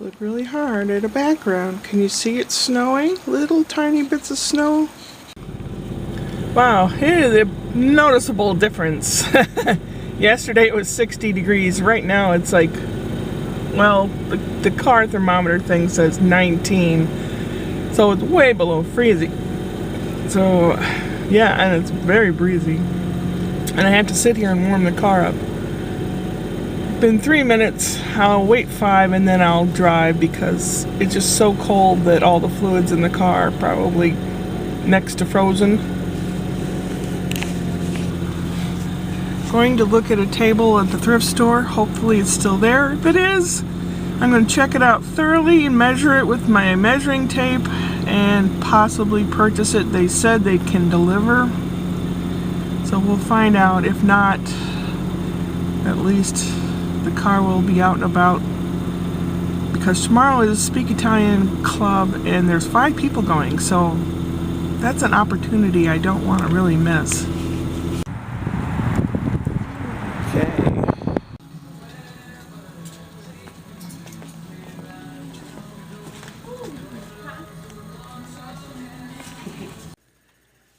Look really hard at a background. Can you see it snowing? Little tiny bits of snow. Wow, here's a noticeable difference. Yesterday it was 60 degrees. Right now it's like, well, the car thermometer thing says 19. So it's way below freezing. So, yeah, and it's very breezy. And I have to sit here and warm the car up. Been 3 minutes, I'll wait 5 and then I'll drive because it's just so cold that all the fluids in the car are probably next to frozen. Going to look at a table at the thrift store. Hopefully it's still there. If it is, I'm going to check it out thoroughly and measure it with my measuring tape and possibly purchase it. They said they can deliver, so we'll find out. If not, at least the car will be out and about, because tomorrow is Speak Italian Club and there's 5 people going, so that's an opportunity I don't want to really miss. Okay.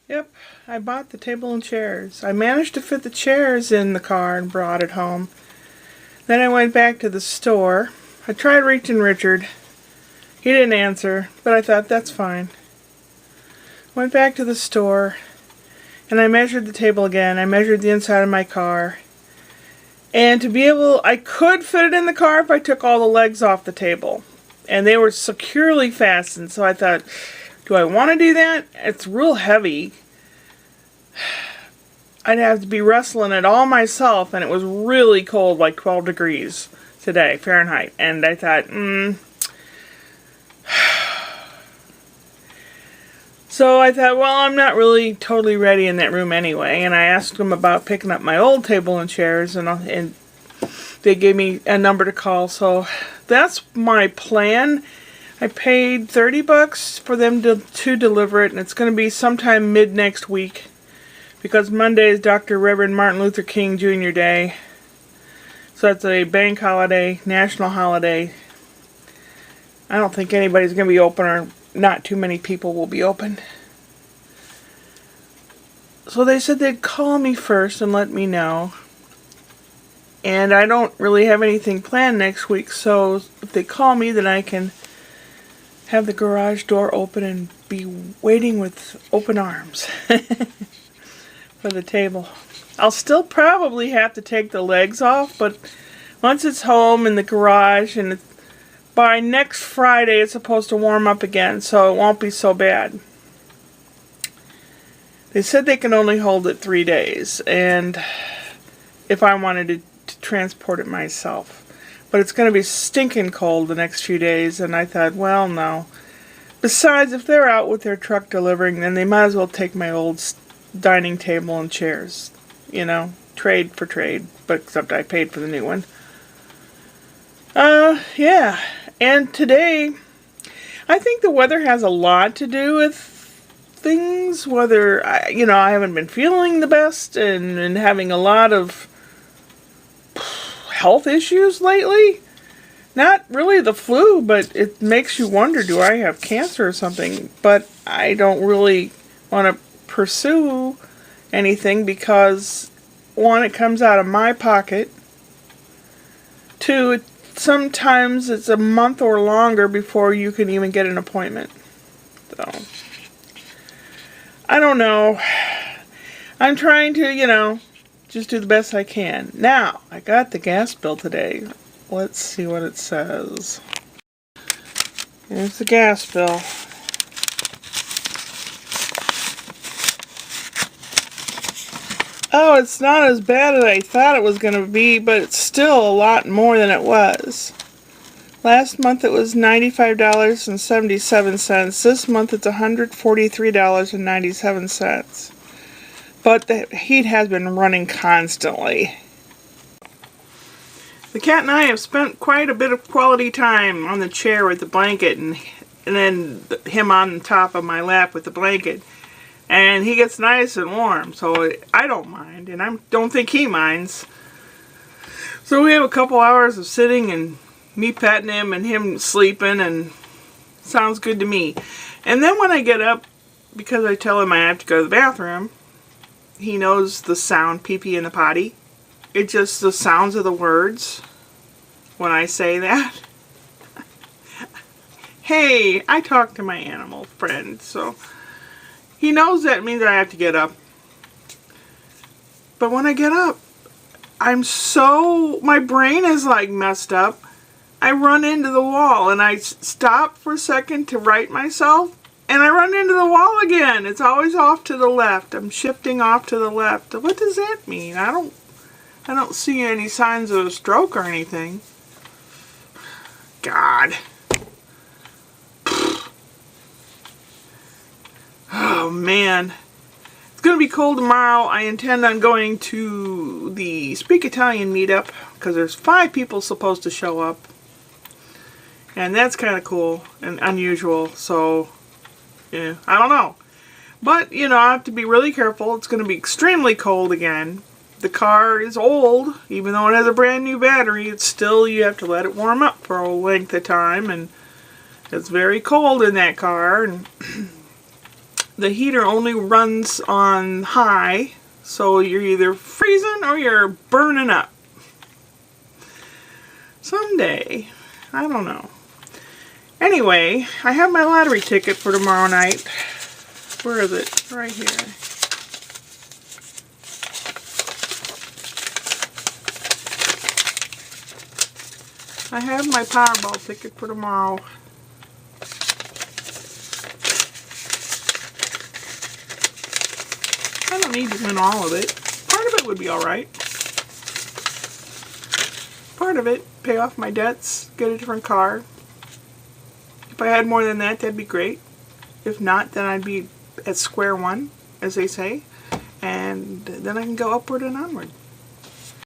Yep, I bought the table and chairs. I managed to fit the chairs in the car and brought it home. Then I went back to the store. I tried reaching Richard. He didn't answer, but I thought that's fine. Went back to the store and I measured the table again. I measured the inside of my car. And to be able, I could fit it in the car if I took all the legs off the table. And they were securely fastened, so I thought, do I want to do that? It's real heavy. I'd have to be wrestling it all myself, and it was really cold, like 12 degrees today, Fahrenheit. And I thought, So I thought, well, I'm not really totally ready in that room anyway. And I asked them about picking up my old table and chairs, and they gave me a number to call. So that's my plan. I paid $30 for them to deliver it, and it's going to be sometime mid next week, because Monday is Dr. Reverend Martin Luther King Jr. Day. So that's a bank holiday, national holiday. I don't think anybody's going to be open, or not too many people will be open. So they said they'd call me first and let me know. And I don't really have anything planned next week, so if they call me, then I can have the garage door open and be waiting with open arms for the table. I'll still probably have to take the legs off, but once it's home in the garage, and by next Friday it's supposed to warm up again, so it won't be so bad. They said they can only hold it 3 days, and if I wanted to transport it myself. But it's going to be stinking cold the next few days, and I thought, well, no. Besides, if they're out with their truck delivering, then they might as well take my old dining table and chairs. You know, trade for trade, but except I paid for the new one. Yeah. And today, I think the weather has a lot to do with things. Whether, I haven't been feeling the best and having a lot of health issues lately. Not really the flu, but it makes you wonder, do I have cancer or something? But I don't really want to pursue anything because, 1, it comes out of my pocket. 2, sometimes it's a month or longer before you can even get an appointment. So, I don't know. I'm trying to, just do the best I can. Now, I got the gas bill today. Let's see what it says. Here's the gas bill. Oh, it's not as bad as I thought it was going to be, but it's still a lot more than it was. Last month it was $95.77. This month it's $143.97. But the heat has been running constantly. The cat and I have spent quite a bit of quality time on the chair with the blanket, and then him on top of my lap with the blanket. And he gets nice and warm, so I don't mind, and I don't think he minds. So we have a couple hours of sitting and me petting him and him sleeping, and sounds good to me. And then when I get up, because I tell him I have to go to the bathroom, he knows the sound pee-pee in the potty. It just the sounds of the words when I say that. Hey, I talk to my animal friend, so he knows that means I have to get up. But when I get up, my brain is like messed up. I run into the wall and I stop for a second to right myself and I run into the wall again. It's always off to the left. I'm shifting off to the left. What does that mean? I don't see any signs of a stroke or anything. God. Oh man. It's going to be cold tomorrow. I intend on going to the Speak Italian meetup because there's 5 people supposed to show up. And that's kind of cool and unusual. So, yeah, I don't know. But, you know, I have to be really careful. It's going to be extremely cold again. The car is old. Even though it has a brand new battery, it's still, you have to let it warm up for a length of time. And it's very cold in that car. And the heater only runs on high, so you're either freezing or you're burning up. Someday. I don't know. Anyway, I have my lottery ticket for tomorrow night. Where is it? Right here. I have my Powerball ticket for tomorrow. I don't need to win all of it. Part of it would be alright. Part of it, pay off my debts, get a different car. If I had more than that, that'd be great. If not, then I'd be at square one, as they say. And then I can go upward and onward.